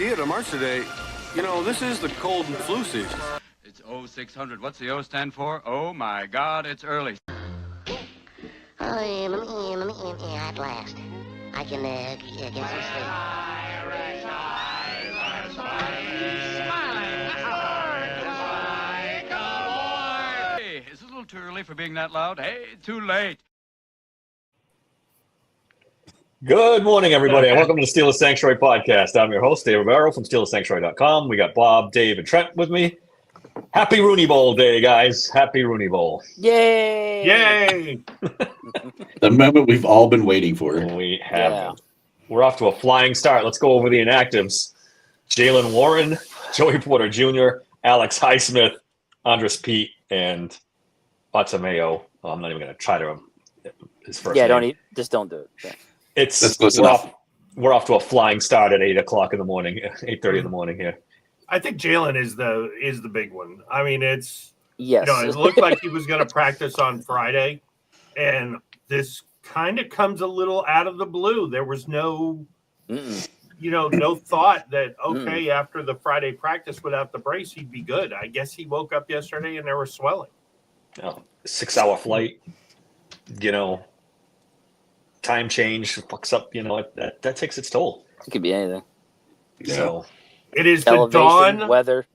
idea to march today. You know, this is the cold and flu season. It's 0600. What's the O stand for? Oh, my God, it's early. At last. I can get some sleep. Irish eyes are smiling. Hey, is it a little too early for being that loud? Hey, too late. Good morning, everybody, and welcome to the Steelers Sanctuary Podcast. I'm your host, Dave Romero from SteelersSanctuary.com. We got Bob, Dave, and Trent with me. Happy Rooney Bowl day, guys. Happy Rooney Bowl. Yay! Yay! The moment we've all been waiting for. We have. Yeah. We're off to a flying start. Let's go over the inactives. Jalen Warren, Joey Porter Jr., Alex Highsmith, Andres Pete, and Batameo. I'm not even going to try to his first name. Don't do it. Yeah. We're off to a flying start at 8:00 in the morning, 8:30 in the morning here. I think Jalen is the big one. I mean, it Yes. looked like he was going to practice on Friday, and this kind of comes a little out of the blue. There was no thought that after the Friday practice without the brace, he'd be good. I guess he woke up yesterday and there was swelling. 6-hour flight, time change fucks up, that takes its toll. It could be anything. Yeah. So it is elevation, the dawn weather.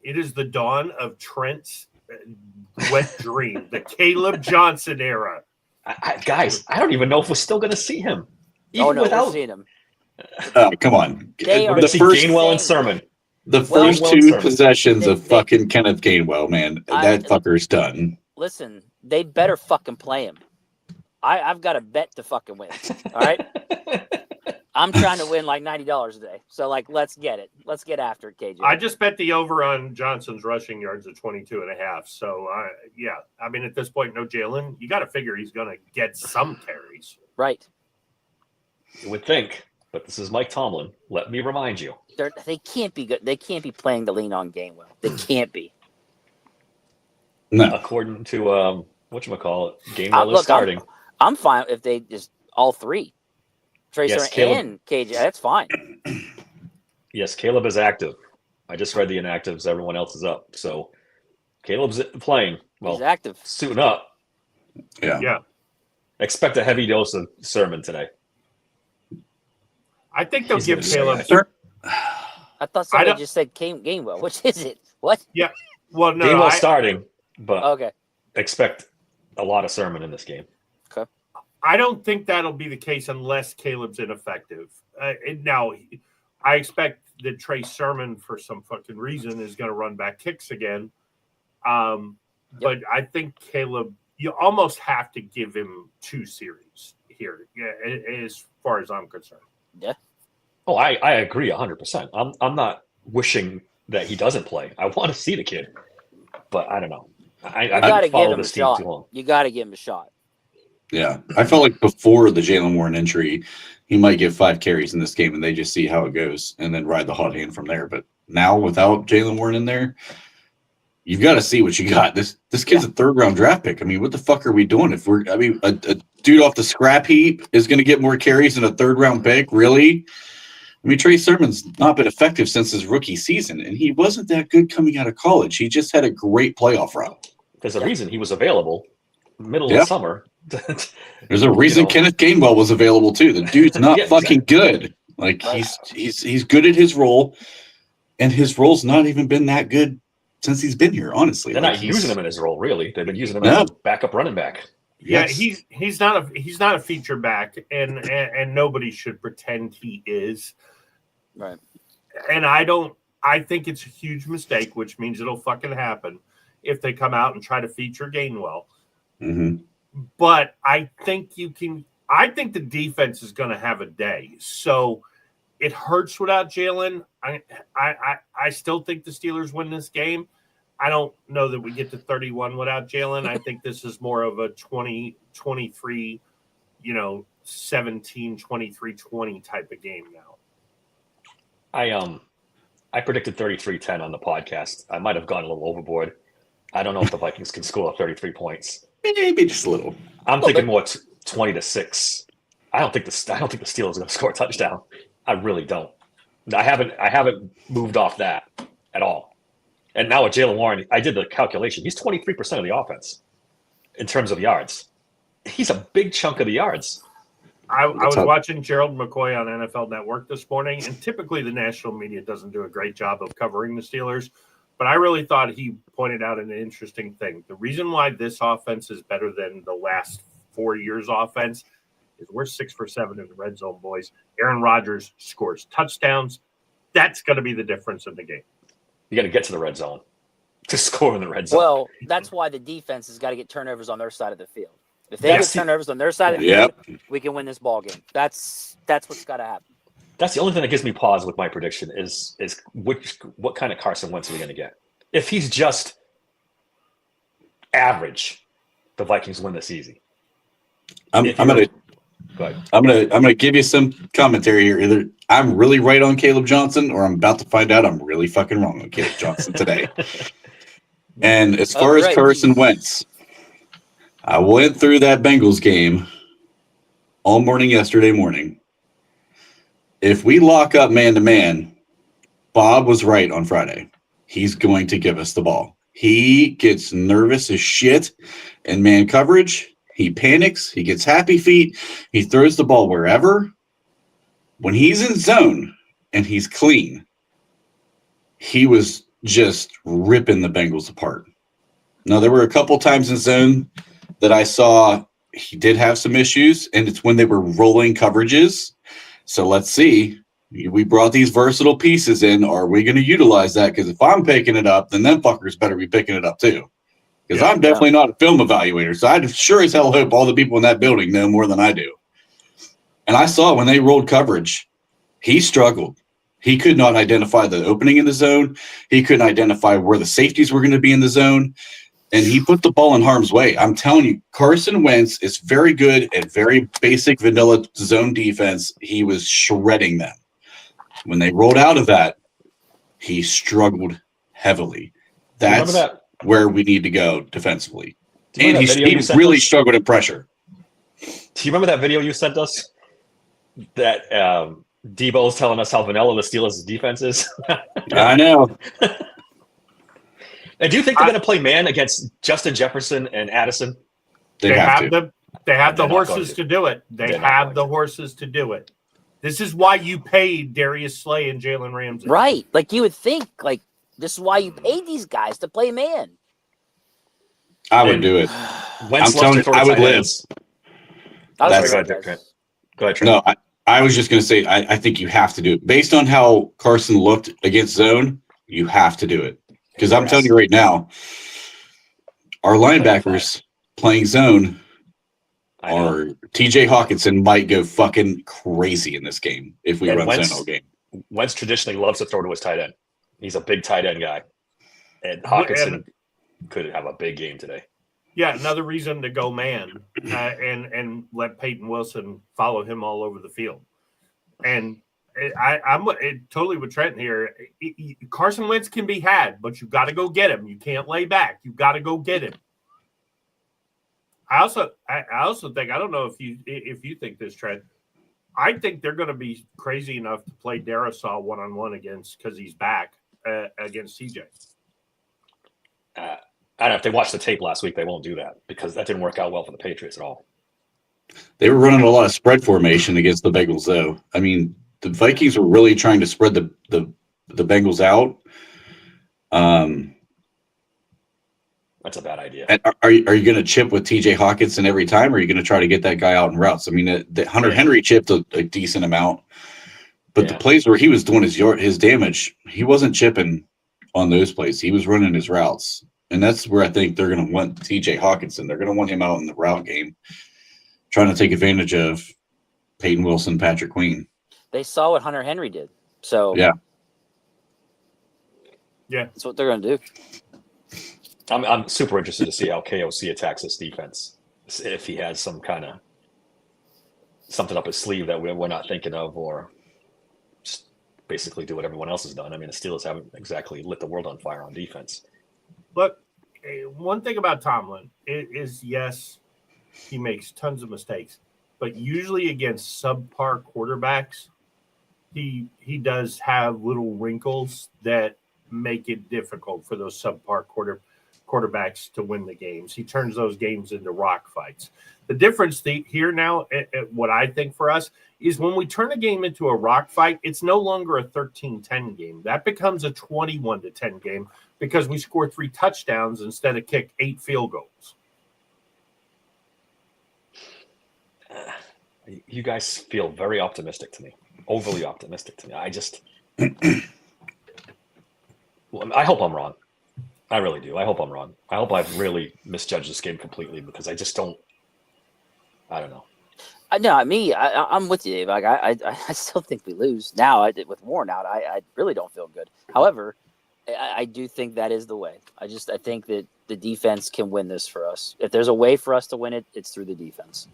It is the dawn of Trent's wet dream, the Caleb Johnson era. Guys, I don't even know if we're still going to see him. Even we're seeing him. Come on. We're going to see Gainwell and Sermon. The first two possessions of fucking Kenneth Gainwell, man, that fucker's done. Listen, they better fucking play him. I've got a bet to fucking win. All right? I'm trying to win like $90 a day. So, let's get it. Let's get after it, KJ. I just bet the over on Johnson's rushing yards at 22.5. So, I mean, at this point, no Jalen. You got to figure he's going to get some carries. Right. You would think, but this is Mike Tomlin. Let me remind you. They can't be good. They can't be playing the lean on Gainwell. They can't be. No. According to, whatchamacallit, Gainwell is starting. I'm fine if they just all three. Tracer and KJ, that's fine. Yes, Caleb is active. I just read the inactives. Everyone else is up. So Caleb's playing. Well, he's active. Suiting up. Yeah. Expect a heavy dose of Sermon today. I think they'll give Caleb. I thought somebody just said Gainwell. Which is it? What? Yeah. Well, no. Gainwell's starting, but okay. Expect a lot of Sermon in this game. Okay. I don't think that'll be the case unless Caleb's ineffective. Now, I expect that Trey Sermon, for some fucking reason, is going to run back kicks again. But I think Caleb, you almost have to give him 2 series here, as far as I'm concerned. Yeah. Oh, I agree 100%. I'm not wishing that he doesn't play. I want to see the kid, but I don't know. I've got to give him a this team too long. shot. You got to give him a shot. Yeah. I felt like before the Jalen Warren injury, he might get 5 carries in this game and they just see how it goes and then ride the hot hand from there. But now without Jalen Warren in there, you've got to see what you got. This kid's a 3rd-round draft pick. I mean, what the fuck are we doing? A dude off the scrap heap is going to get more carries than a 3rd-round pick? Really? I mean, Trey Sermon's not been effective since his rookie season, and he wasn't that good coming out of college. He just had a great playoff run. There's a reason he was available middle of summer. There's a reason Kenneth Gainwell was available too. The dude's not fucking good. Like he's good at his role, and his role's not even been that good since he's been here. Honestly, they're not using him in his role. Really, they've been using him as a backup running back. Yeah, he's not a feature back, and nobody should pretend he is. Right. And I think it's a huge mistake, which means it'll fucking happen if they come out and try to feature Gainwell. Mm-hmm. But I think the defense is going to have a day. So it hurts without Jalen. I still think the Steelers win this game. I don't know that we get to 31 without Jalen. I think this is more of a 20, 23, 17, 23, 20 type of game now. I predicted 33-10 on the podcast. I might have gone a little overboard. I don't know if the Vikings can score 33 points. Maybe just a little. I'm thinking more 20-6. I don't think the Steelers are going to score a touchdown. I really don't. I haven't moved off that at all. And now with Jalen Warren, I did the calculation. He's 23% of the offense in terms of yards. He's a big chunk of the yards. I was watching Gerald McCoy on NFL Network this morning, and typically the national media doesn't do a great job of covering the Steelers, but I really thought he pointed out an interesting thing. The reason why this offense is better than the last 4 years' offense is we're 6 for 7 in the red zone, boys. Aaron Rodgers scores touchdowns. That's going to be the difference in the game. You got to get to the red zone to score in the red zone. Well, that's why the defense has got to get turnovers on their side of the field. If they get turnovers on their side of the field, we can win this ball game. That's what's got to happen. That's the only thing that gives me pause with my prediction is what kind of Carson Wentz are we going to get? If he's just average, the Vikings win this easy. I'm gonna give you some commentary here. Either I'm really right on Caleb Johnson, or I'm about to find out I'm really fucking wrong on Caleb Johnson today. And as far as Carson Wentz, I went through that Bengals game all morning yesterday morning. If we lock up man-to-man, Bob was right on Friday. He's going to give us the ball. He gets nervous as shit in man coverage. He panics. He gets happy feet. He throws the ball wherever. When he's in zone and he's clean, he was just ripping the Bengals apart. Now, there were a couple times in zone that I saw he did have some issues, and it's when they were rolling coverages. So let's see. We brought these versatile pieces in. Are we going to utilize that? Because if I'm picking it up, then them fuckers better be picking it up too. Because I'm definitely not a film evaluator. So I sure as hell hope all the people in that building know more than I do. And I saw when they rolled coverage, he struggled. He could not identify the opening in the zone. He couldn't identify where the safeties were going to be in the zone. And he put the ball in harm's way. I'm telling you, Carson Wentz is very good at very basic vanilla zone defense. He was shredding them. When they rolled out of that, he struggled heavily. That's where we need to go defensively. And he really struggled in pressure. Do you remember that video you sent us? That Debo's telling us how vanilla the Steelers' defense is? I know. And do you think they're going to play man against Justin Jefferson and Addison? They have the horses to do it. They have the horses to do it. This is why you paid Darius Slay and Jalen Ramsey. Right. Like you would think, like, this is why you paid these guys to play man. I would do it. I'm telling you, I would live. Go ahead, Trent. No, I was just going to say, I think you have to do it. Based on how Carson looked against zone, you have to do it. Because I'm telling you right now, our linebackers playing zone or TJ Hawkinson might go fucking crazy in this game if we run zone all game. Wentz traditionally loves to throw to his tight end. He's a big tight end guy. And Hawkinson could have a big game today. Yeah, another reason to go man and let Peyton Wilson follow him all over the field. And I'm totally with Trent here. Carson Wentz can be had, but you got to go get him. You can't lay back. You got to go get him. I also think, I don't know if you think this, Trent. I think they're going to be crazy enough to play Darisaw one-on-one because he's back against CJ. I don't know if they watched the tape last week, they won't do that because that didn't work out well for the Patriots at all. They were running a lot of spread formation against the Bengals, though. I mean, the Vikings were really trying to spread the Bengals out. That's a bad idea. And are you going to chip with TJ Hawkinson every time, or are you going to try to get that guy out in routes? I mean, the Hunter Henry chipped a decent amount, but the plays where he was doing his damage, he wasn't chipping on those plays. He was running his routes. And that's where I think they're going to want TJ Hawkinson. They're going to want him out in the route game, trying to take advantage of Peyton Wilson, Patrick Queen. They saw what Hunter Henry did. So yeah, that's what they're going to do. I'm super interested to see how KOC attacks this defense. If he has some kind of something up his sleeve that we're not thinking of, or just basically do what everyone else has done. I mean, the Steelers haven't exactly lit the world on fire on defense. Look, one thing about Tomlin is, yes, he makes tons of mistakes, but usually against subpar quarterbacks, he does have little wrinkles that make it difficult for those subpar quarterbacks to win the games. He turns those games into rock fights. The difference here now, what I think for us, is when we turn a game into a rock fight, it's no longer a 13-10 game. That becomes a 21-10 game because we score 3 touchdowns instead of kick 8 field goals. You guys feel very optimistic to me, overly optimistic to me. I just, I hope I'm wrong. I really do. I hope I'm wrong. I hope I've really misjudged this game completely because I just don't. I don't know. No, I'm with you, Dave. Like I still think we lose now. With Warren out, I really don't feel good. However, I do think that is the way. I think that the defense can win this for us. If there's a way for us to win it, it's through the defense.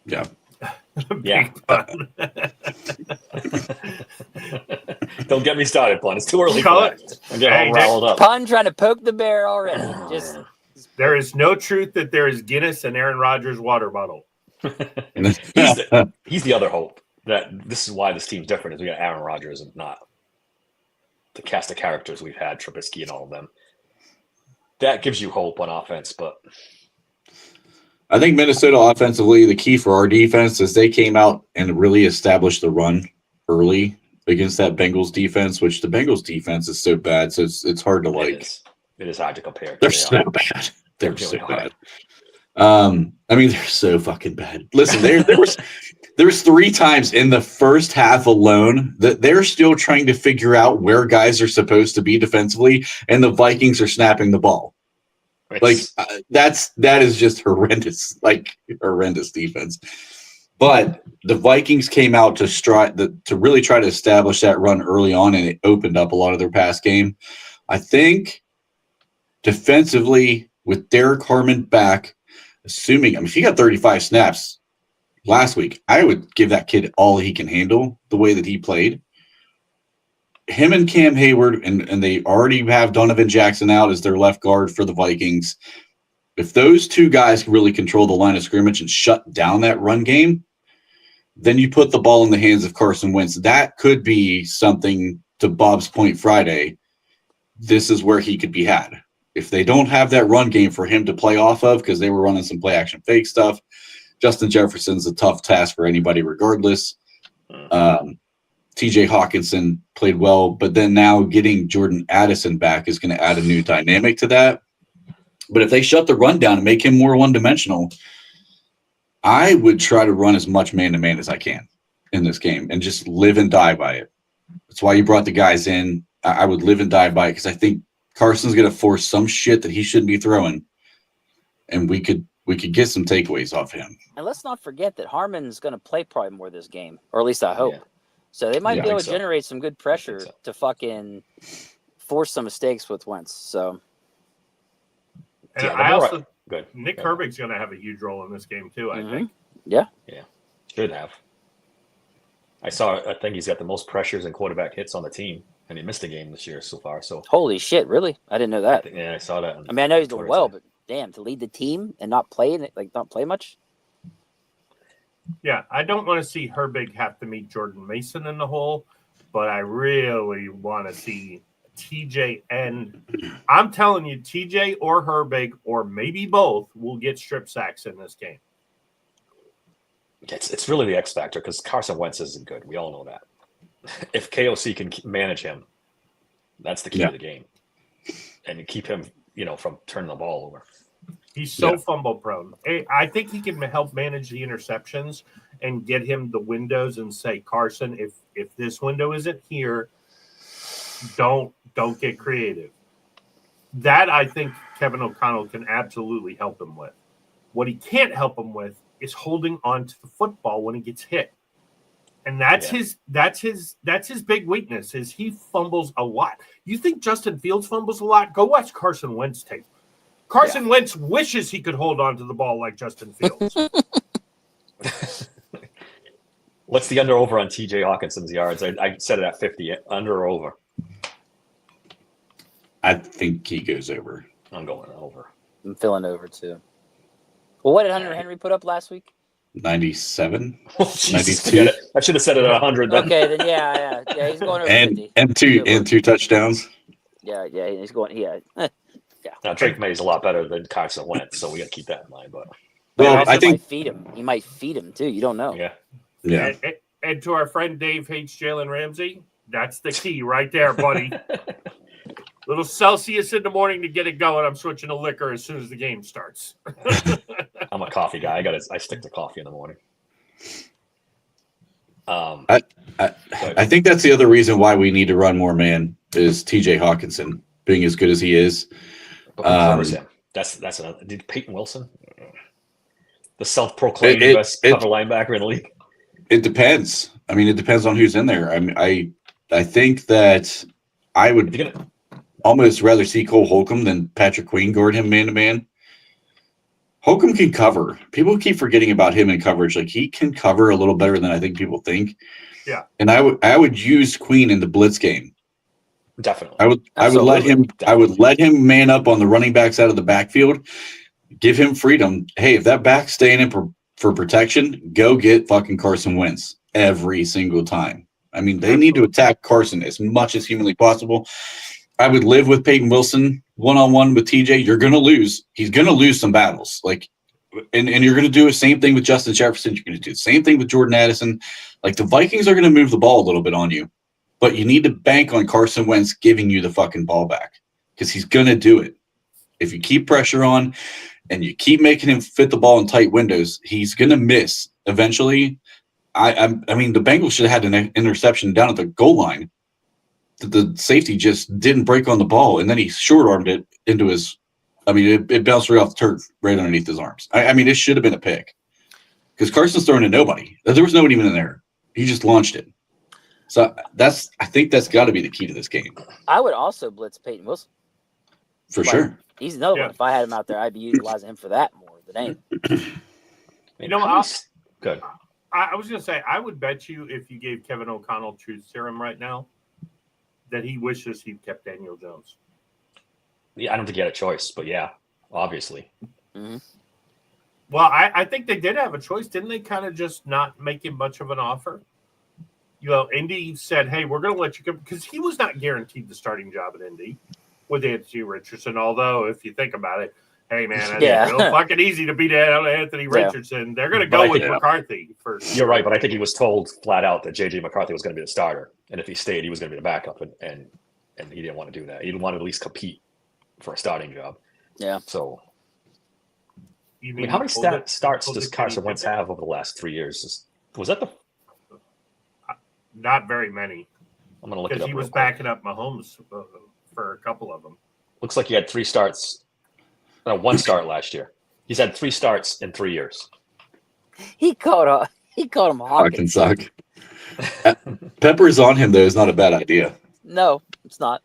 Yeah. Yeah. Don't get me started, Pun. It's too early for that. I'm getting all riled up. Pun trying to poke the bear already. There is no truth that there is Guinness and Aaron Rodgers' water bottle. He's the other hope. That this is why this team's different. Is we got Aaron Rodgers and not the cast of characters we've had, Trubisky and all of them. That gives you hope on offense, but I think Minnesota offensively, the key for our defense is they came out and really established the run early against that Bengals defense, which the Bengals defense is so bad, so it's hard to like. It is hard to compare. They're so bad. They're so bad. They're so fucking bad. Listen, there was 3 times in the first half alone that they're still trying to figure out where guys are supposed to be defensively, and the Vikings are snapping the ball. That is just horrendous, horrendous defense. But the Vikings came out to really try to establish that run early on, and it opened up a lot of their pass game. I think defensively with Derek Harmon back, if he got 35 snaps last week, I would give that kid all he can handle the way that he played. Him and Cam Hayward, and they already have Donovan Jackson out as their left guard for the Vikings. If those 2 guys really control the line of scrimmage and shut down that run game, then you put the ball in the hands of Carson Wentz. That could be something, to Bob's point Friday. This is where he could be had. If they don't have that run game for him to play off of, because they were running some play action fake stuff, Justin Jefferson's a tough task for anybody regardless. TJ Hawkinson played well, but then now getting Jordan Addison back is going to add a new dynamic to that. But if they shut the run down and make him more one-dimensional, I would try to run as much man-to-man as I can in this game and just live and die by it. That's why you brought the guys in. I would live and die by it because I think Carson's going to force some shit that he shouldn't be throwing, and we could get some takeaways off him. And let's not forget that Harmon's going to play probably more this game, or at least I hope. Yeah. So they might be able to generate some good pressure to fucking force some mistakes with Wentz. So, and I also Nick Herbig's going to have a huge role in this game too. I think. Yeah. Should have. I think he's got the most pressures and quarterback hits on the team, and he missed a game this year so far. So holy shit, really? I didn't know that. I saw that. I know he's doing well, but damn, to lead the team and not play much. Yeah, I don't want to see Herbig have to meet Jordan Mason in the hole, but I really want to see TJ and I'm telling you, TJ or Herbig or maybe both will get strip sacks in this game. It's really the X factor because Carson Wentz isn't good. We all know that. If KOC can manage him, that's the key to the game, and keep him, from turning the ball over. He's so fumble prone. I think he can help manage the interceptions and get him the windows and say, Carson, if this window isn't here, don't get creative. That I think Kevin O'Connell can absolutely help him with. What he can't help him with is holding on to the football when he gets hit. And that's his big weakness is he fumbles a lot. You think Justin Fields fumbles a lot? Go watch Carson Wentz tape. Carson Wentz wishes he could hold on to the ball like Justin Fields. What's the under-over on TJ Hawkinson's yards? I said it at 50. Under or over? I think he goes over. I'm going over. I'm feeling over, too. Well, what did Hunter Henry put up last week? 97, Oh, Jesus, 92, forget it. I should have said it at 100. Then. Okay, then yeah, he's going over and 50. and two touchdowns. Yeah, he's going. Yeah, Now, Drake May is a lot better than Carson Wentz, so we got to keep that in mind. But Well, also I think might feed him. He might feed him too. You don't know. yeah, And to our friend Dave hates Jalen Ramsey, that's the key right there, buddy. Little Celsius in the morning to get it going. I'm switching to liquor as soon as the game starts. I'm a coffee guy. I stick to coffee in the morning. I think that's the other reason why we need to run more man is T.J. Hawkinson being as good as he is. But who covers him? That's another. Did Peyton Wilson, the self-proclaimed best cover linebacker in the league? It depends. I mean, it depends on who's in there. I think that I would almost rather see Cole Holcomb than Patrick Queen guard him man to man. Holcomb can cover. People keep forgetting about him in coverage. Like, he can cover a little better than I think people think. Yeah. And I would use Queen in the blitz game. Definitely. I would let him man up on the running backs out of the backfield, give him freedom. Hey, if that back's staying in for protection, go get fucking Carson Wentz every single time. I mean, they need to attack Carson as much as humanly possible. I would live with Peyton Wilson one-on-one with TJ. You're going to lose. He's going to lose some battles. Like, and you're going to do the same thing with Justin Jefferson. You're going to do the same thing with Jordan Addison. Like, the Vikings are going to move the ball a little bit on you, but you need to bank on Carson Wentz giving you the fucking ball back because he's going to do it. If you keep pressure on and you keep making him fit the ball in tight windows, he's going to miss eventually. I mean, the Bengals should have had an interception down at the goal line. The safety just didn't break on the ball, and then he short-armed it into his – I mean, it bounced right off the turf right underneath his arms. I mean, it should have been a pick because Carson's throwing to nobody. There was nobody even in there. He just launched it. So I think that's got to be the key to this game. I would also blitz Peyton Wilson. For sure. He's another one. If I had him out there, I'd be utilizing him for that more than anything. You know, good. I was going to say, I would bet you if you gave Kevin O'Connell truth serum right now, that he wishes he kept Daniel Jones. Yeah, I don't think he had a choice, but yeah, obviously. Mm-hmm. Well, I think they did have a choice. Didn't they kind of just not make him much of an offer? You know, Indy said, hey, we're going to let you go, because he was not guaranteed the starting job at Indy with Anthony Richardson, although if you think about it, hey, man, it's real fucking easy to beat Anthony Richardson. They're going to go with McCarthy first. You're right, but I think he was told flat out that J.J. McCarthy was going to be the starter, and if he stayed, he was going to be the backup, and he didn't want to do that. He didn't want to at least compete for a starting job. Yeah. So, I mean, how many starts does Carson Wentz have over the last 3 years? Was that the? Not very many. I'm going to look it up. Because he was backing up Mahomes for a couple of them. Looks like he had 3 starts. No, 1 start last year. He's had 3 starts in 3 years. He called him Hawkins. Suck. Peppers on him, though, is not a bad idea. No, it's not.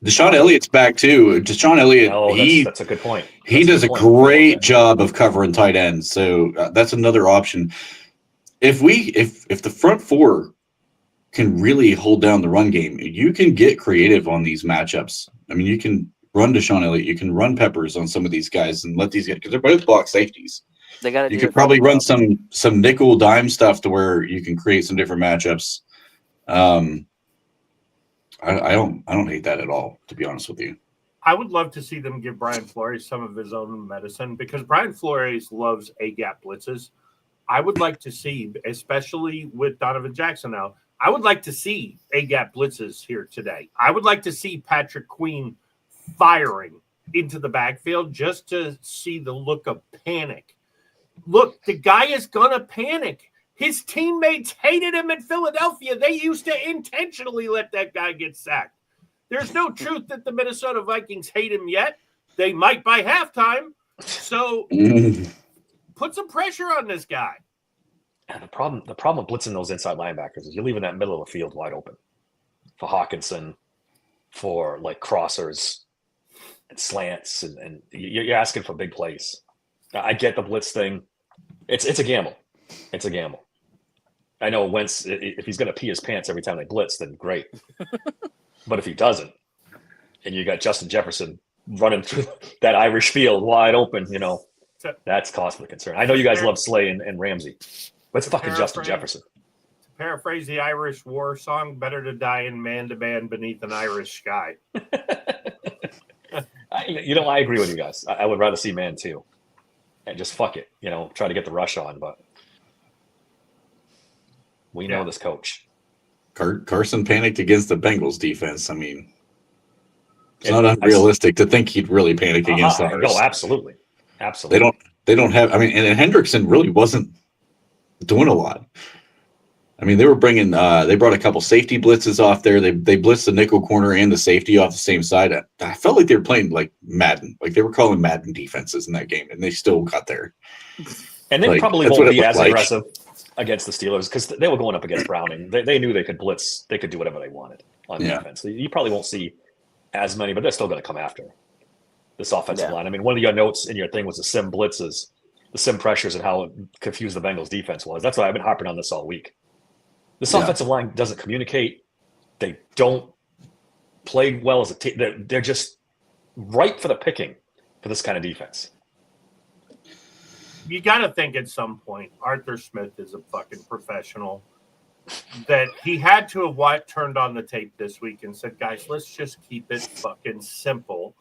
Deshaun Elliott's back, too. Deshaun Elliott, that's a good point. He does a great job of covering tight ends, so that's another option. If the front four can really hold down the run game, you can get creative on these matchups. I mean, you can run Deshaun Elliott, you can run Peppers on some of these guys and let these guys, because they're both block safeties. You could probably run some nickel dime stuff to where you can create some different matchups. I don't hate that at all, to be honest with you. I would love to see them give Brian Flores some of his own medicine, because Brian Flores loves A-gap blitzes. I would like to see, especially with Donovan Jackson now, I would like to see A-gap blitzes here today. I would like to see Patrick Queen firing into the backfield just to see the look of panic. Look, the guy is going to panic. His teammates hated him in Philadelphia. They used to intentionally let that guy get sacked. There's no truth that the Minnesota Vikings hate him yet. They might by halftime. So put some pressure on this guy. And the problem with blitzing those inside linebackers is you're leaving that middle of the field wide open for Hawkinson, for like crossers and slants, and you're asking for big plays. I get the blitz thing. It's a gamble. It's a gamble. I know Wentz, if he's going to pee his pants every time they blitz, then great. But if he doesn't, and you got Justin Jefferson running through that Irish field wide open, That's cause for concern. I know you guys love Slay and Ramsey. Let's fucking Justin Jefferson. To paraphrase the Irish war song, better to die in man-to-man beneath an Irish sky. I agree with you guys. I would rather see man too. And just fuck it. Try to get the rush on, but we know this coach. Carson panicked against the Bengals defense. I mean, it's not unrealistic to think he'd really panic against ours. No, absolutely. Absolutely. They don't have, I mean, and Hendrickson really wasn't doing a lot. I mean, they were bringing, they brought a couple safety blitzes off there. They blitzed the nickel corner and the safety off the same side. I felt like they were playing like Madden, like they were calling Madden defenses in that game, and they still got there. And they probably won't be as aggressive against the Steelers because they were going up against Browning. They knew they could blitz. They could do whatever they wanted on defense. So you probably won't see as many, but they're still going to come after this offensive line. I mean, one of your notes in your thing was the sim blitzes, the sim pressures, and how confused the Bengals defense was. That's why I've been harping on this all week. This offensive line doesn't communicate. They don't play well as a team. They're just ripe for the picking for this kind of defense. You got to think at some point, Arthur Smith is a fucking professional, that he had to have turned on the tape this week and said, guys, let's just keep it fucking simple.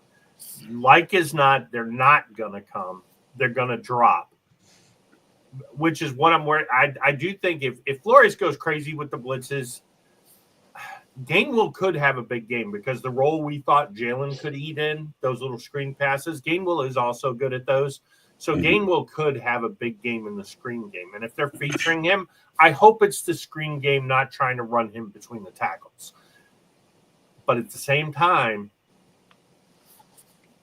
Like as not, they're not going to come. They're going to drop, which is what I'm worried. I do think if Flores goes crazy with the blitzes, Gainwell could have a big game because the role we thought Jalen could eat in, those little screen passes, Gainwell is also good at those. So Gainwell could have a big game in the screen game. And if they're featuring him, I hope it's the screen game, not trying to run him between the tackles. But at the same time,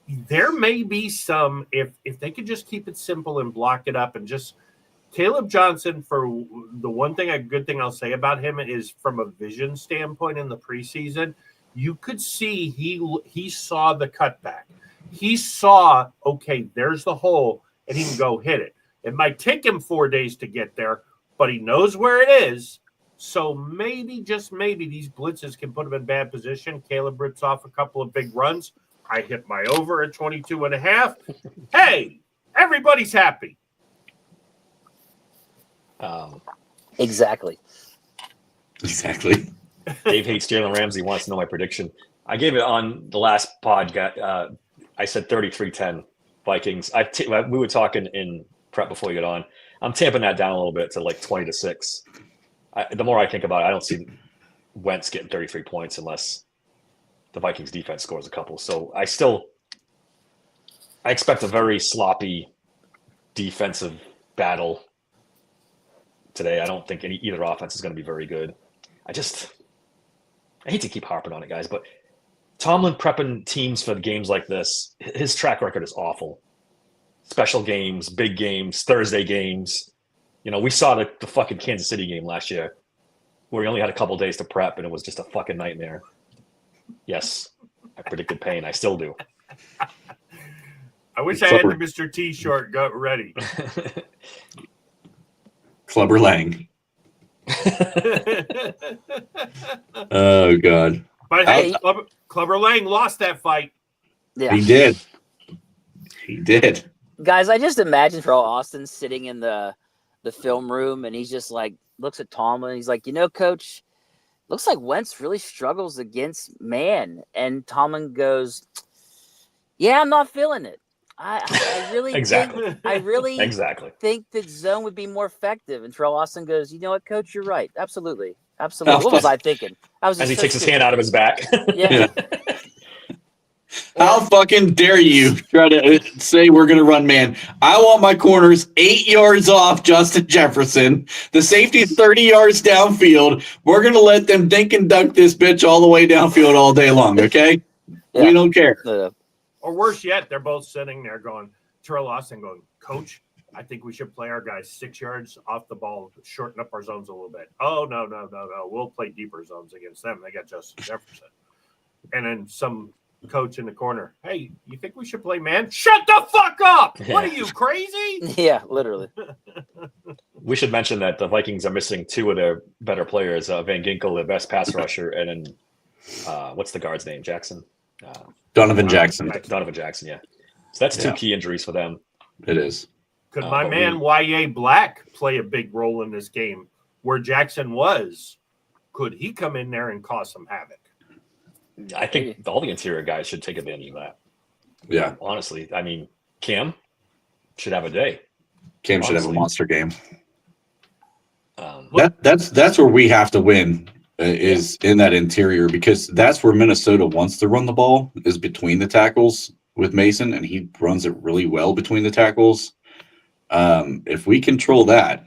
there may be some, if they could just keep it simple and block it up and just Caleb Johnson, for the one thing, a good thing I'll say about him is from a vision standpoint in the preseason, you could see he saw the cutback. He saw, okay, there's the hole, and he can go hit it. It might take him 4 days to get there, but he knows where it is. So maybe, just maybe, these blitzes can put him in bad position. Caleb rips off a couple of big runs. I hit my over at 22.5. Hey, everybody's happy. Exactly. Dave hates Jalen Ramsey, wants to know my prediction. I gave it on the last pod. I said 33-10 Vikings. We were talking in prep before you get on. I'm tamping that down a little bit to like 20-6. The more I think about it, I don't see Wentz getting 33 points unless the Vikings defense scores a couple. So I expect a very sloppy defensive battle today. I don't think either offense is going to be very good. I hate to keep harping on it, guys, but Tomlin prepping teams for games like this, his track record is awful. Special games, big games, Thursday games. We saw the fucking Kansas City game last year where he only had a couple days to prep, and it was just a fucking nightmare. Yes, I predicted pain. I still do. I wish I had the Mr. T-shirt got ready. Clubber Lang. Oh, God. But hey, Clubber Lang lost that fight. Yeah. He did. Guys, I just imagine for all Austin sitting in the film room, and he's just like, looks at Tomlin, and he's like, Coach, looks like Wentz really struggles against man. And Tomlin goes, yeah, I'm not feeling it. I really exactly. think that zone would be more effective. And Terrell Austin goes, you know what, Coach, you're right. Absolutely. What was I thinking? As he takes his hand out of his back. Yeah. How fucking dare you try to say we're going to run man? I want my corners 8 yards off Justin Jefferson. The safety 30 yards downfield. We're going to let them dink and dunk this bitch all the way downfield all day long, okay? We don't care. Or worse yet, they're both sitting there going, Terrell Austin going, Coach, I think we should play our guys 6 yards off the ball to shorten up our zones a little bit. Oh, no. We'll play deeper zones against them. They got Justin Jefferson. And then some coach in the corner, hey, you think we should play man? Shut the fuck up! Yeah. What are you, crazy? Yeah, literally. We should mention that the Vikings are missing two of their better players, Van Ginkel, the best pass rusher, and then what's the guard's name? Jackson? Donovan Jackson. Donovan Jackson, yeah. So that's two key injuries for them. It is. Could my man Y.A. Black play a big role in this game where Jackson was? Could he come in there and cause some havoc? I think all the interior guys should take advantage of that. Yeah. Honestly, I mean, Cam should have a day. Cam should have a monster game. Um, That's where we have to win is in that interior, because that's where Minnesota wants to run the ball, is between the tackles with Mason, and he runs it really well between the tackles. If we control that,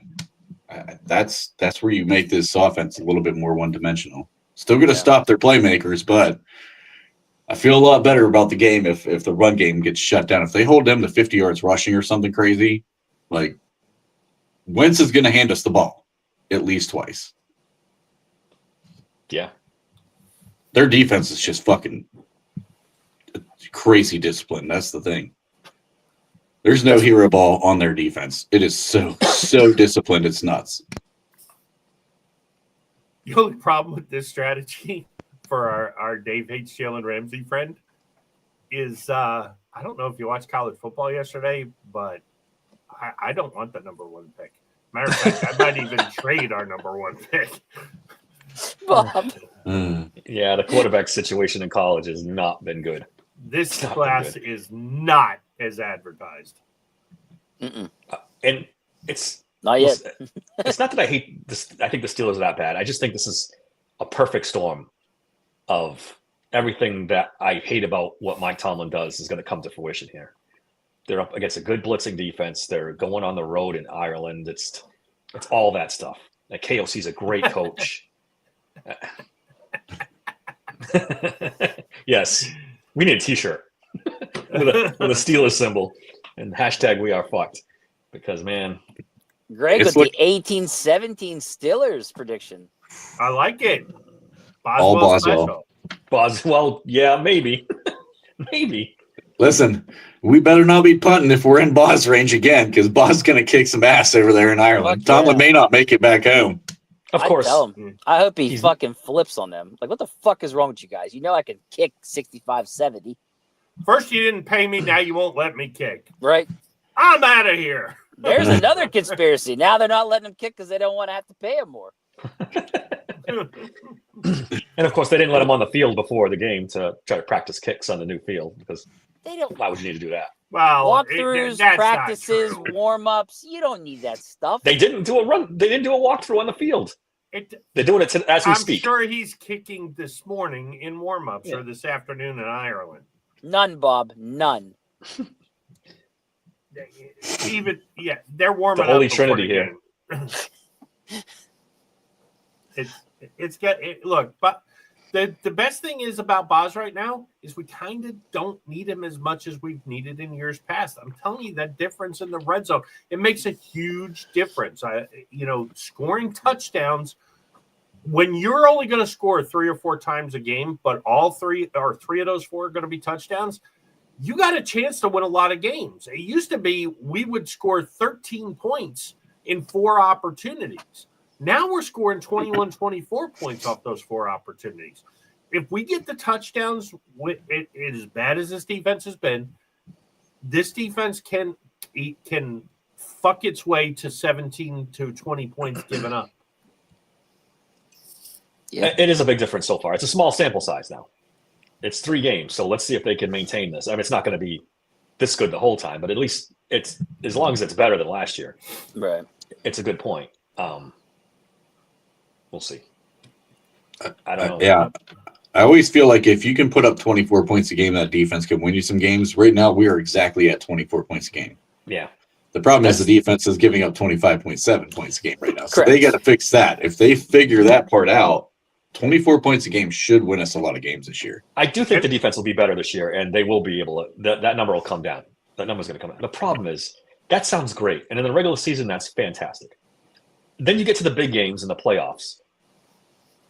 that's where you make this offense a little bit more one-dimensional. Still going to stop their playmakers, but I feel a lot better about the game if the run game gets shut down. If they hold them to 50 yards rushing or something crazy, like Wentz is going to hand us the ball at least twice. Yeah. Their defense is just fucking crazy discipline. That's the thing. There's no hero ball on their defense. It is so disciplined. It's nuts. The only problem with this strategy for our Dave hates Jalen Ramsey friend is I don't know if you watched college football yesterday, but I don't want the number one pick. Matter of fact, I might even trade our number one pick. Bob. Yeah, the quarterback situation in college has not been good. This class is not as advertised. Mm-mm. And it's Not yet. It's not that I hate this. I think the Steelers are that bad. I just think this is a perfect storm of everything that I hate about what Mike Tomlin does is going to come to fruition here. They're up against a good blitzing defense. They're going on the road in Ireland. It's all that stuff. Like KOC's a great coach. Yes, we need a T-shirt with a Steelers symbol and hashtag We Are Fucked, because man, Greg with the 1817 Steelers prediction. I like it. Boswell. Boswell, yeah, maybe, maybe. Listen, we better not be punting if we're in Boz range again, because Boz is going to kick some ass over there in Ireland. Tomlin may not make it back home. Of course. Tell him. I hope he fucking flips on them. Like, what the fuck is wrong with you guys? You know I can kick 65, 70. First you didn't pay me, now you won't let me kick. Right. I'm out of here. There's another conspiracy. Now they're not letting him kick because they don't want to have to pay him more. And of course, they didn't let him on the field before the game to try to practice kicks on the new field, because why would you need to do that? Well, walkthroughs, practices, warm-ups. You don't need that stuff. They didn't do a run. They didn't do a walkthrough on the field. They're doing it as we speak. I'm sure he's kicking this morning in warm-ups or this afternoon in Ireland. None, Bob. None. They're warming up. The Holy Trinity here. Look, but the best thing is about Boz right now is we kind of don't need him as much as we've needed in years past. I'm telling you, that difference in the red zone, it makes a huge difference. Scoring touchdowns, when you're only going to score 3 or 4 times a game, but all 3 of those 4 are going to be touchdowns, you got a chance to win a lot of games. It used to be we would score 13 points in 4 opportunities. Now we're scoring 21, 24 points off those 4 opportunities. If we get the touchdowns, as bad as this defense has been, this defense can fuck its way to 17 to 20 points given up. Yeah. It is a big difference so far. It's a small sample size now. It's 3 games, so let's see if they can maintain this. I mean, it's not going to be this good the whole time, but at least it's as long as it's better than last year. Right. It's a good point. We'll see. I don't know. Yeah. I always feel like if you can put up 24 points a game, that defense can win you some games. Right now, we are exactly at 24 points a game. Yeah. The problem is the defense is giving up 25.7 points a game right now. So Correct. they got to fix that. If they figure that part out, 24 points a game should win us a lot of games this year. I do think the defense will be better this year, and they will be able to. That number will come down. That number's going to come down. The problem is that sounds great, and in the regular season, that's fantastic. Then you get to the big games in the playoffs,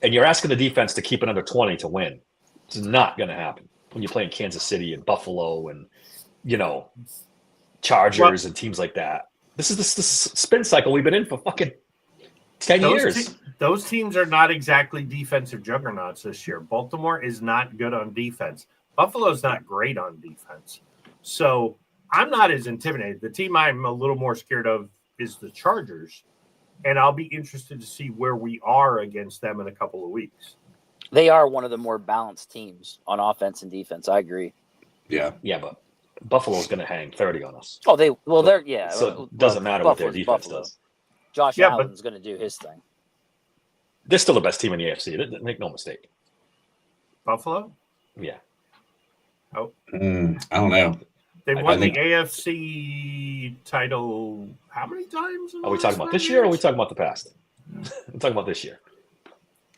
and you're asking the defense to keep it under 20 to win. It's not going to happen when you're playing Kansas City and Buffalo and, Chargers and teams like that. This is the spin cycle we've been in for fucking 10 years. Those teams are not exactly defensive juggernauts this year. Baltimore is not good on defense. Buffalo's not great on defense. So I'm not as intimidated. The team I'm a little more scared of is the Chargers, and I'll be interested to see where we are against them in a couple of weeks. They are one of the more balanced teams on offense and defense. I agree. Yeah. Yeah, but Buffalo's going to hang 30 on us. Oh, they're yeah. So it doesn't matter what their defense does. Josh Yeah, Allen's going to do his thing. They're still the best team in the AFC. Make no mistake. Buffalo? Yeah. I don't know. They I won the think- AFC title how many times? Are we talking about this year or are we talking about the past? I'm talking about this year.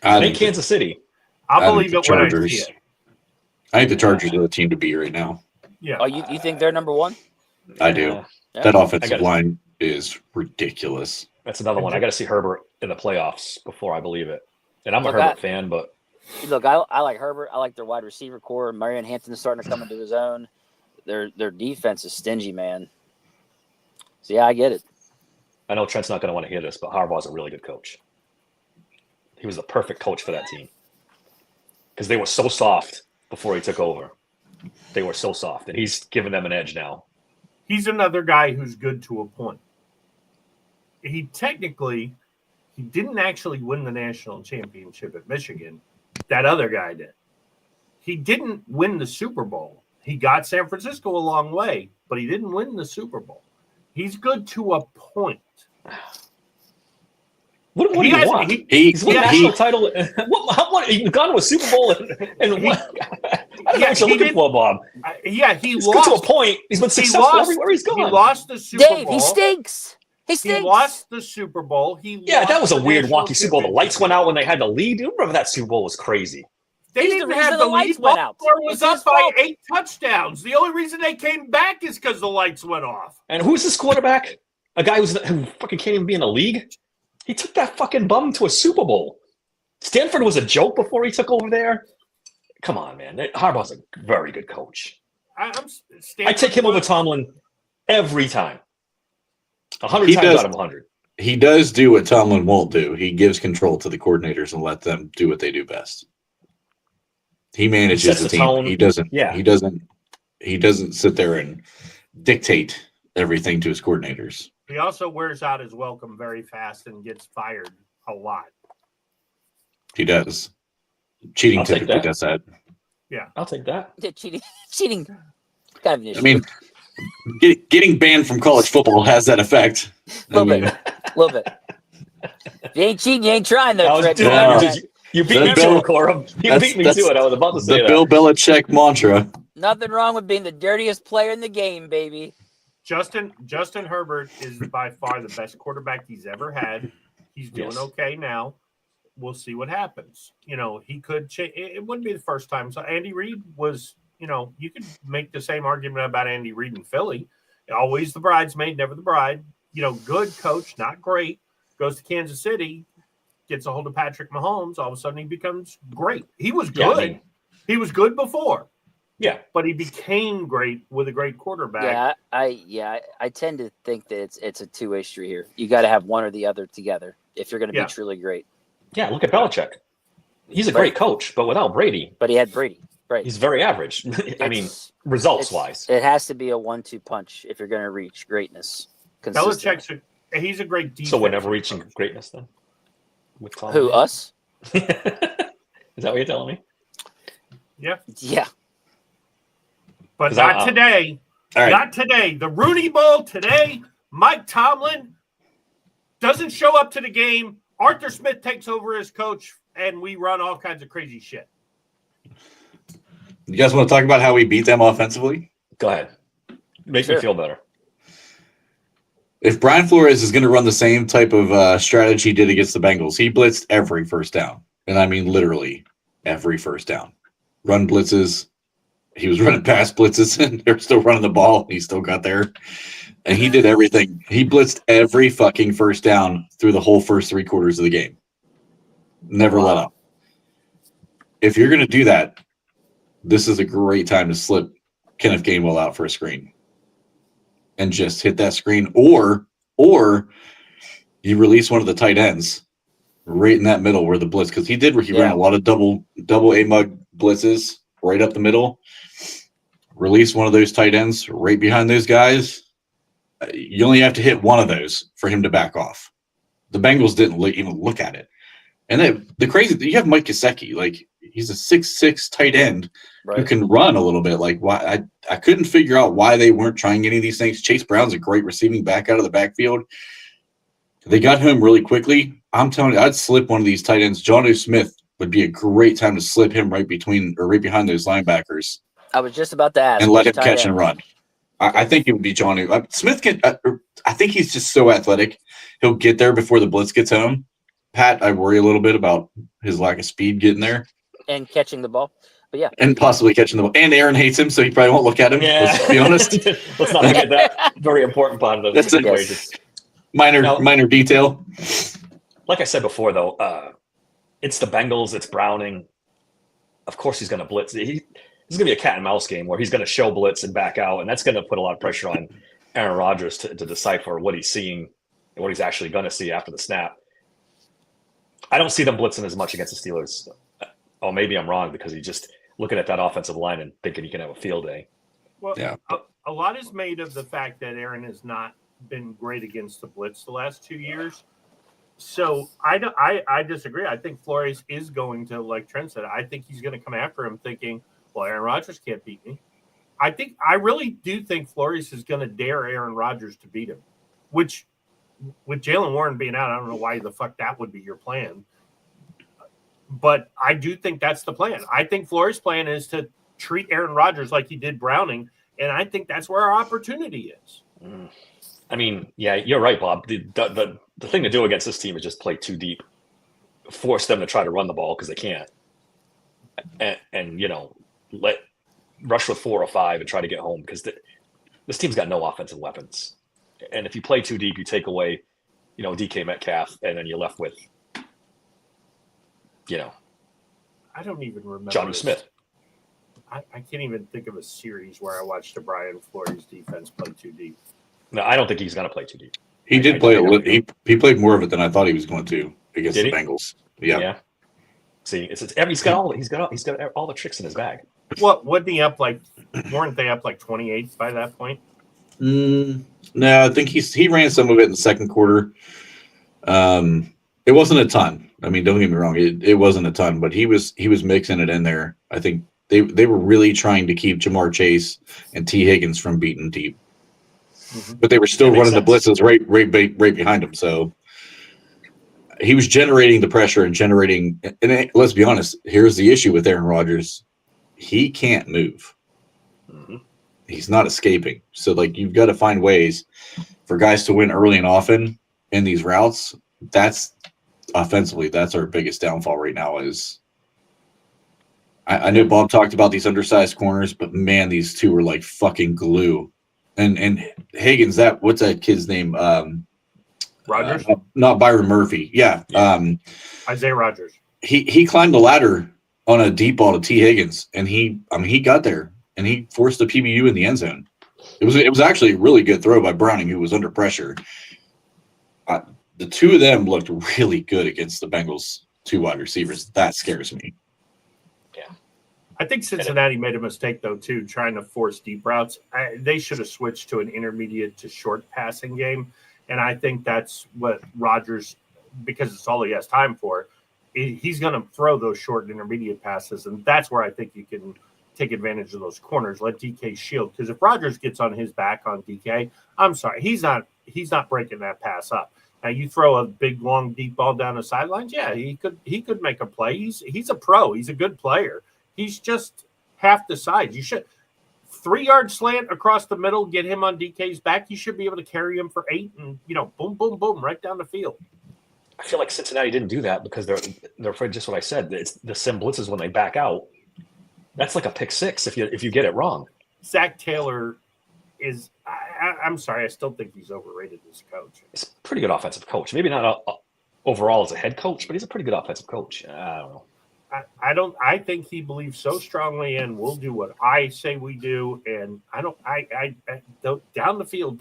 I It ain't think Kansas City. I'll I think believe the it when I see Chargers. it. I think the Chargers are the team to beat right now. Yeah. Oh, you think they're number one? I do. Yeah, Yeah. That I offensive gotta- line is ridiculous. that's another one. I got to see Herbert in the playoffs before I believe it. And I'm a Look, Herbert fan, but Look, I like Herbert. I like their wide receiver core. Marion Hampton's starting to come into his own. Their defense is stingy, man. So yeah, I get it. I know Trent's not going to want to hear this, but Harbaugh's a really good coach. He was the perfect coach for that team because they were so soft before he took over. They were so soft, and he's given them an edge now. He's another guy who's good to a point. He didn't actually win the national championship at Michigan. That other guy did. He didn't win the Super Bowl. He got San Francisco a long way, but he didn't win the Super Bowl. He's good to a point. What do He you has- want? he- He's won a yeah, national title. You've gone to a Super Bowl and what? I don't know what you're he looking did- for, Bob. He He's good to a lost. point. He's been He successful lost. everywhere he's He gone. lost the Super Dave, Bowl. he stinks. He He stinks. lost the Super Bowl. Yeah, that was a lost the weird, national wonky Super Bowl. The lights went out when they had the lead. You remember that Super Bowl was crazy. They He's the didn't reason have the the lights lead. went out. Baltimore was It's up his by fault. 8 touchdowns. The only reason they came back is because the lights went off. And who's this quarterback? A guy who fucking can't even be in the league? He took that fucking bum to a Super Bowl. Stanford was a joke before he took over there. Come on, man. Harbaugh's a very good coach. I take him over Tomlin every time. 100 He times does. out of 100. He does do what Tomlin won't do. He gives control to the coordinators and let them do what they do best. He manages Sets the the team. tone. He doesn't. Yeah. He doesn't sit there and dictate everything to his coordinators. He also wears out his welcome very fast and gets fired a lot. He does. Cheating I'll take typically that. does that. I'll take that. Yeah, cheating. Kind of an issue. I mean, getting banned from college football has that effect. a little bit. A little bit. If you ain't cheating, you ain't trying, though, I was Fred. doing- No. You beat The me Bill- to it, Corum. You that's- beat me that's to it. I was about to say The that. Bill Belichick mantra. Nothing wrong with being the dirtiest player in the game, baby. Justin Herbert is by far the best quarterback he's ever had. He's doing Yes. okay now. We'll see what happens. He could change. It wouldn't be the first time. So Andy Reid was, you could make the same argument about Andy Reid in Philly. Always the bridesmaid, never the bride. Good coach, not great. Goes to Kansas City, gets a hold of Patrick Mahomes. All of a sudden, he becomes great. He was good. Yeah, I mean- He was good before, Yeah. but he became great with a great quarterback. I tend to think that it's a two-way street here. You got to have one or the other together if you're going to Yeah. be truly great. Yeah, look at Belichick. He's a great coach, but without Brady, But he had Brady, right? he's very average. I mean, It's- results-wise. it has to be a 1-2 punch if you're going to reach greatness. consistently. He's a great defense. So we're never reaching greatness then? With Tom Who, Brady? us? Is that what you're telling me? Yeah, Yeah. but 'Cause not today. All right. Not today. The Rooney Bowl today. Mike Tomlin doesn't show up to the game. Arthur Smith takes over as coach, and we run all kinds of crazy shit. You guys want to talk about how we beat them offensively? Go ahead. Make Sure. me feel better. If Brian Flores is going to run the same type of strategy he did against the Bengals, he blitzed every first down. And I mean literally every first down. Run blitzes. He was running past blitzes, and they're still running the ball. He still got there. And he did everything. He blitzed every fucking first down through the whole first 3 quarters of the game. Never let up. If you're going to do that, this is a great time to slip Kenneth Gainwell out for a screen and just hit that screen, or you release one of the tight ends right in that middle where the blitz, because he ran a lot of double A mug blitzes right up the middle. release one of those tight ends right behind those guys, you only have to hit one of those for him to back off. The Bengals didn't even look at it. And then the crazy thing, you have Mike Gesicki, like he's a 6'6" tight end who can run a little bit. Like why I couldn't figure out why they weren't trying any of these things. Chase Brown's a great receiving back out of the backfield. They got him really quickly. I'm telling you, I'd slip one of these tight ends. Jonnu Smith would be a great time to slip him right behind those linebackers. I was just about to ask. And let him catch and run. I think it would be Jonnu. Smith can. I think he's just so athletic. He'll get there before the blitz gets home. Pat, I worry a little bit about his lack of speed getting there. And catching the ball. But yeah. And possibly catching the ball. And Aaron hates him, so he probably won't look at him. Yeah. Let's be honest. Let's not forget that very important part of the equation. Minor detail. Like I said before, though, it's the Bengals. It's Browning. Of course he's going to blitz. This is going to be a cat and mouse game where he's going to show blitz and back out, and that's going to put a lot of pressure on Aaron Rodgers to decipher what he's seeing and what he's actually going to see after the snap. I don't see them blitzing as much against the Steelers. Oh, maybe I'm wrong because he's just looking at that offensive line and thinking he can have a field day. Well, yeah. A lot is made of the fact that Aaron has not been great against the blitz the last 2 years. So I disagree. I think Flores is going to, like Trent said, I think he's going to come after him thinking, well, Aaron Rodgers can't beat me. I really do think Flores is going to dare Aaron Rodgers to beat him, which with Jaylen Warren being out, I don't know why the fuck that would be your plan. But I do think that's the plan. I think Flores' plan is to treat Aaron Rodgers like he did Browning, and I think that's where our opportunity is. I mean, yeah, you're right, Bob. The thing to do against this team is just play too deep, force them to try to run the ball because they can't, and let rush with 4 or 5 and try to get home because this team's got no offensive weapons. And if you play too deep, you take away, DK Metcalf, and then you're left with, I don't even remember Jonnu Smith. I can't even think of a series where I watched a Brian Flores defense play too deep. No, I don't think he's going to play too deep. He did play a little. He played more of it than I thought he was going to against the Bengals. Yeah. See, he's got all the tricks in his bag. What wasn't he up like? Weren't they up like 28 by that point? No, I think he ran some of it in the second quarter. It wasn't a ton. I mean, don't get me wrong, it wasn't a ton, but he was mixing it in there. I think they were really trying to keep Jamar Chase and T. Higgins from beating deep, but they were still running the blitzes right behind him. So he was generating the pressure and generating. And let's be honest, here's the issue with Aaron Rodgers: he can't move. He's not escaping. So you've got to find ways for guys to win early and often in these routes. That's offensively, that's our biggest downfall right now. Is I know Bob talked about these undersized corners, but man, these two are like fucking glue. And Higgins, what's that kid's name? Rogers, not Byron Murphy. Yeah. Isaiah Rogers. He climbed the ladder on a deep ball to T. Higgins, and he got there and he forced the PBU in the end zone. It was actually a really good throw by Browning, who was under pressure. The two of them looked really good against the Bengals' 2 wide receivers. That scares me. Yeah. I think Cincinnati made a mistake, though, too, trying to force deep routes. They should have switched to an intermediate to short passing game. And I think that's what Rodgers, because it's all he has time for, he's going to throw those short and intermediate passes. And that's where I think you can take advantage of those corners, let DK shield. Because if Rodgers gets on his back on DK, I'm sorry, he's not breaking that pass up. Now you throw a big, long, deep ball down the sidelines. Yeah, he could make a play. He's a pro. He's a good player. He's just half the size. You should 3-yard slant across the middle, get him on DK's back. You should be able to carry him for 8 and boom, boom, boom, right down the field. I feel like Cincinnati didn't do that because they're afraid. Just what I said. It's the sim blitzes when they back out. That's like a pick 6 if you get it wrong. Zach Taylor is. I'm sorry, I still think he's overrated as a coach. He's a pretty good offensive coach. Maybe not overall as a head coach, but he's a pretty good offensive coach. I don't know. I think he believes so strongly in we'll do what I say we do, and I don't down the field.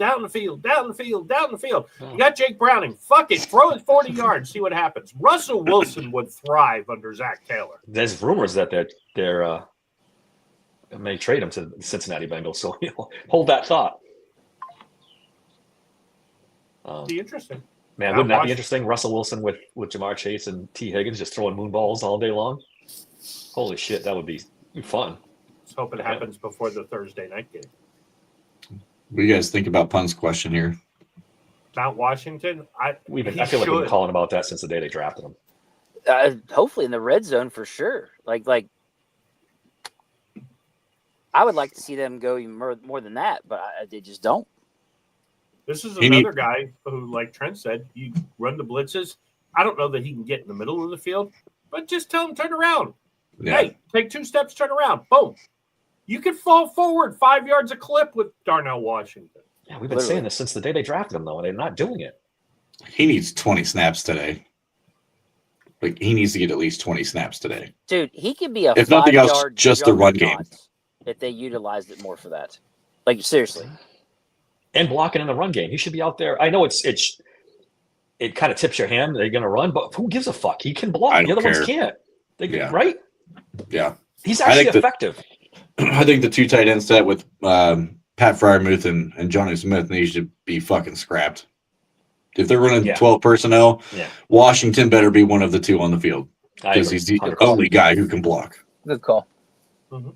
You got Jake Browning. Fuck it, throw it 40 yards, see what happens. Russell Wilson would thrive under Zach Taylor. There's rumors that they're may trade him to the Cincinnati Bengals. So hold that thought. Be interesting. Man, wouldn't that be interesting? Russell Wilson with Jamar Chase and T. Higgins just throwing moon balls all day long. Holy shit, that would be fun. Let's hope it happens before the Thursday night game. What do you guys think about Pun's question here? Mount Washington? I feel like we've been calling about that since the day they drafted him. Hopefully in the red zone for sure. Like I would like to see them go even more than that, but they just don't. This is another guy who, like Trent said, you run the blitzes. I don't know that he can get in the middle of the field, but just tell him turn around. Yeah. Hey, take 2 steps, turn around. Boom. You can fall forward 5 yards a clip with Darnell Washington. Yeah, we've been saying this since the day they drafted him, though, and they're not doing it. He needs 20 snaps today. Like, he needs to get at least 20 snaps today. Dude, he could be a if nothing else, just the run game. If they utilized it more for that. Like, seriously. And blocking in the run game. He should be out there. I know it kind of tips your hand. They're going to run, but who gives a fuck? He can block. The other ones can't. Right? Yeah. He's actually effective. I think the 2 tight end set with Pat Freiermuth and Johnny Smith needs to be fucking scrapped. If they're running 12 personnel, Washington better be one of the 2 on the field because he's the only guy who can block. Good call. Mm-hmm.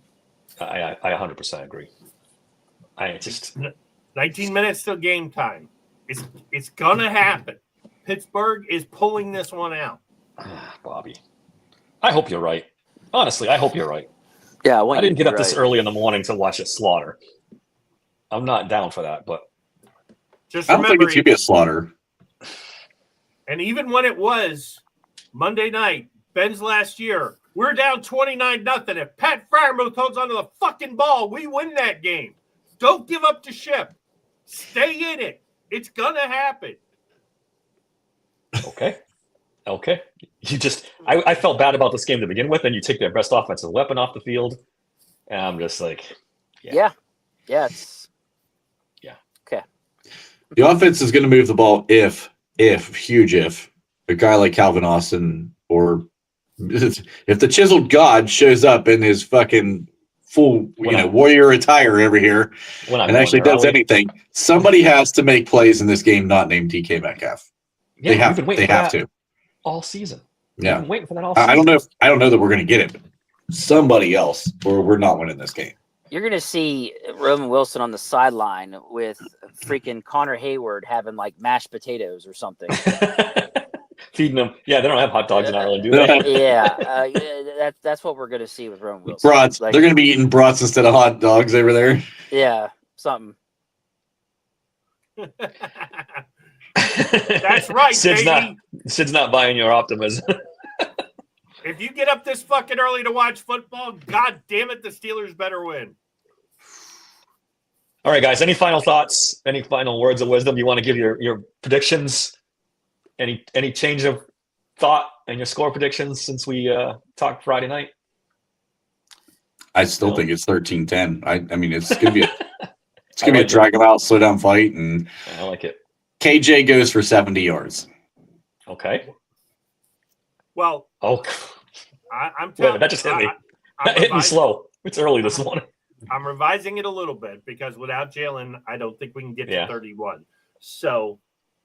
I 100% agree. 19 minutes till game time. It's gonna happen. Pittsburgh is pulling this one out. Bobby, I hope you're right. Honestly, I hope you're right. Yeah, I didn't get up this early in the morning to watch it slaughter. I'm not down for that, but just I don't think it's gonna be a slaughter. And even when it was Monday night, Ben's last year, we're down 29-0. If Pat Freiermuth holds onto the fucking ball, we win that game. Don't give up the ship. Stay in it. It's gonna happen. Okay. I felt bad about this game to begin with, and you take their best offensive weapon off the field, and I'm just like, yeah. Okay. The offense is going to move the ball if a guy like Calvin Austin or if the chiseled God shows up in his fucking full warrior attire over here and actually does anything, somebody has to make plays in this game not named DK Metcalf. Yeah, they have to all season. Yeah, been waiting for that all season. I don't know that we're going to get it. Somebody else, or we're not winning this game. You're going to see Roman Wilson on the sideline with freaking Connor Hayward having like mashed potatoes or something. Feeding them. Yeah, they don't have hot dogs in Ireland, do they? That's what we're going to see with Roman Wilson. Brats. They're going to be eating brats instead of hot dogs over there. Yeah, something. That's right, Sid's not buying your optimism. If you get up this fucking early to watch football, god damn it, the Steelers better win. All right, guys. Any final thoughts? Any final words of wisdom? You want to give your predictions? Any change of thought and your score predictions since we talked Friday night? I still think it's 13-10. I mean, it's gonna be a drag out, slow down fight, and I like it. KJ goes for 70 yards. Okay. Well, I'm telling you, that just hit me. That hit me slow. It's early this morning. I'm revising it a little bit because without Jalen, I don't think we can get to 31. So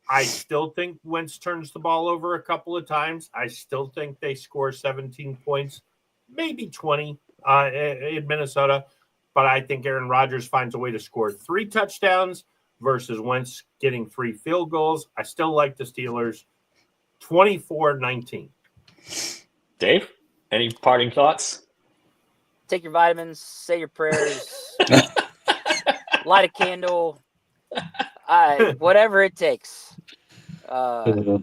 I still think Wentz turns the ball over a couple of times. I still think they score 17 points, maybe 20 in Minnesota. But I think Aaron Rodgers finds a way to score 3 touchdowns versus Wentz getting 3 field goals. I still like the Steelers 24-19. Dave, any parting thoughts? Take your vitamins, say your prayers, light a candle, whatever it takes. What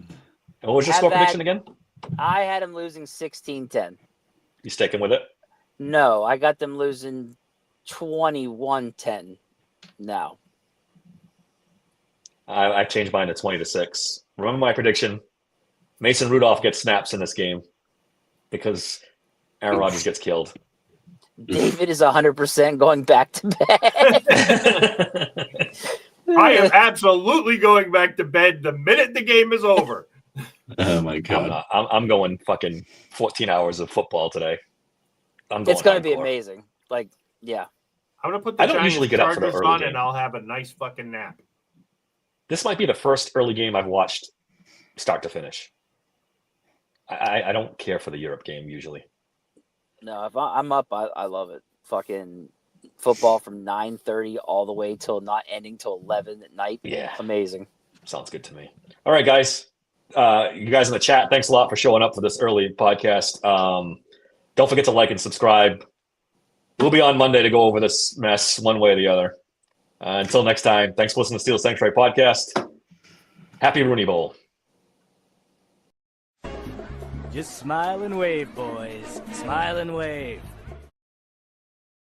was your score prediction again? I had them losing 16-10. You sticking with it? No, I got them losing 21-10 now. I changed mine to 20-6. Remember my prediction? Mason Rudolph gets snaps in this game because Aaron Rodgers gets killed. David is 100% going back to bed. I am absolutely going back to bed the minute the game is over. Oh my god! I'm going fucking 14 hours of football today. It's going to be amazing. Like Yeah. I'm gonna put the I don't Giants usually get up for the Chargers early on, game. and I'll have a nice fucking nap. This might be the first early game I've watched start to finish. I don't care for the Europe game usually. No, if I'm up, I love it. Fucking football from 9:30 all the way till not ending till 11 at night. Yeah. Amazing. Sounds good to me. All right, guys. You guys in the chat, thanks a lot for showing up for this early podcast. Don't forget to like and subscribe. We'll be on Monday to go over this mess one way or the other. Until next time, thanks for listening to Steel Sanctuary Podcast. Happy Rooney Bowl. Just smile and wave, boys. Smile and wave.